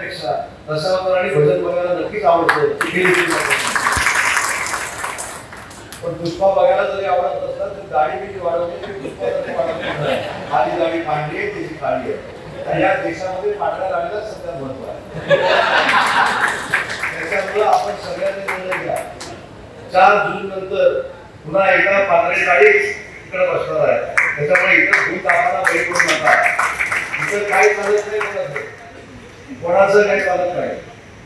बघण्यापेक्षा रसावतर आणि भजन बघायला नक्कीच आवडतं. पण पुष्पा बघायला जरी आवडत नसला तर दाढी बिडी वाढवते पुष्पा तरी वाढत नाही. आधी दाढी पांढरी आहे त्याची काळी आहे आणि या देशामध्ये पांढऱ्या दाढीला सध्या महत्व आहे. त्याच्यामुळे आपण सगळ्यांनी निर्णय घ्या 4 जून नंतर पुन्हा एकदा पांढरी दाढी इकडे बसणार आहे. त्याच्यामुळे इथं भूत आम्हाला बळी करू नका. इथं काही चालत नाही, कोणाचं काही चालत नाही.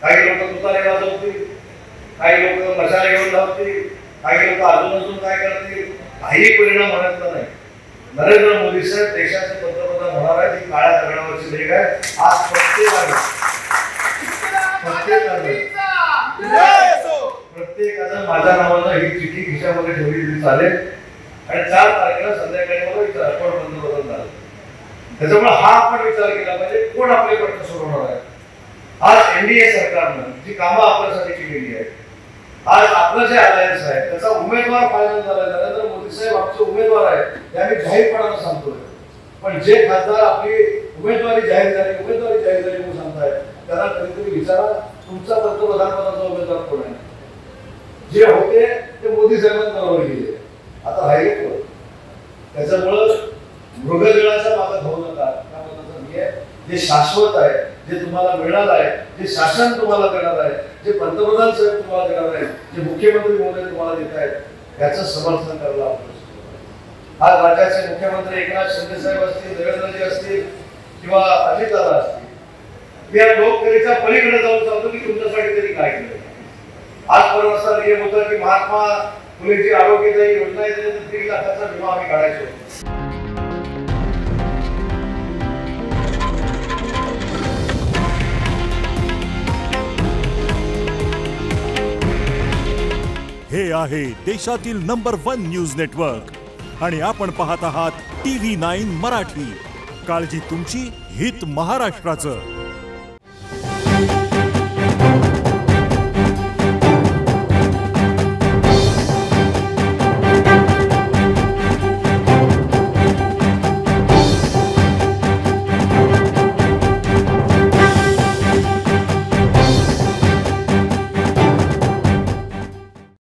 काही लोक तुतारे वाजवतील, काही लोक मशाल घेऊन धावतील, काही लोक अजून काय करतील, काही परिणाम होण्याचा नाही. नरेंद्र मोदी साहेब देशाचे पंतप्रधान होणार आहेत ही काळ्या दगडावरची लेख आहे. आज प्रत्येकानं माझ्या नावानं ही चिठ्ठी खिशामध्ये ठेवली तरी चालेल आणि 4 तारखेला संध्याकाळी मला विचार कोण पंतप्रधान झालं. त्याच्यामुळे हा आपण विचार केला पाहिजे कोण आपले प्रश्न सोडवणार आहे. आज एनडीए सरकारनं जी कामं आपल्यासाठी केलेली आहेत, आज आपलं जे अलायन्स आहे त्याचा उमेदवार फायनल झाला. नरेंद्र मोदी साहेब आमचे उमेदवार आहेत हे आम्ही जाहीरपणानं सांगतोय. पण जे खासदार आपली उमेदवारी जाहीर झाली म्हणून सांगतायत त्यांना कधीतरी विचारा तुमचा पंतप्रधानपदाचा उमेदवार कोण आहे. जे होते ते मोदी साहेबांबरोबर गेले, आता राहिले कोण. त्याच्यामुळं मृगजळाच्या मागे धावू नका. जे शाश्वत आहे, जे तुम्हाला मिळणार आहे, जे शासन तुम्हाला देणार आहे, जे पंतप्रधान साहेब तुम्हाला देणार आहे, जे मुख्यमंत्री महोदय तुम्हाला देत आहेत याचं समर्थन करायला आपण आज राज्याचे मुख्यमंत्री एकनाथ शिंदे साहेब असतील, देवेंद्रजी असतील किंवा अजितदादा असतील या लोककलेच्या पलीकडे जाऊन सांगतो की तुमच्यासाठी तरी काय केलं. आजपर्यंत असा नियम होता की महात्मा फुलेची आरोग्यदायी योजना आहे 3 लाखाचा विमा आम्ही काढायचो. हे आहे देशातील नंबर 1 न्यूज नेटवर्क आणि आपण पाहत आहात TV9 मराठी. काळजी तुमची, हित महाराष्ट्राचं.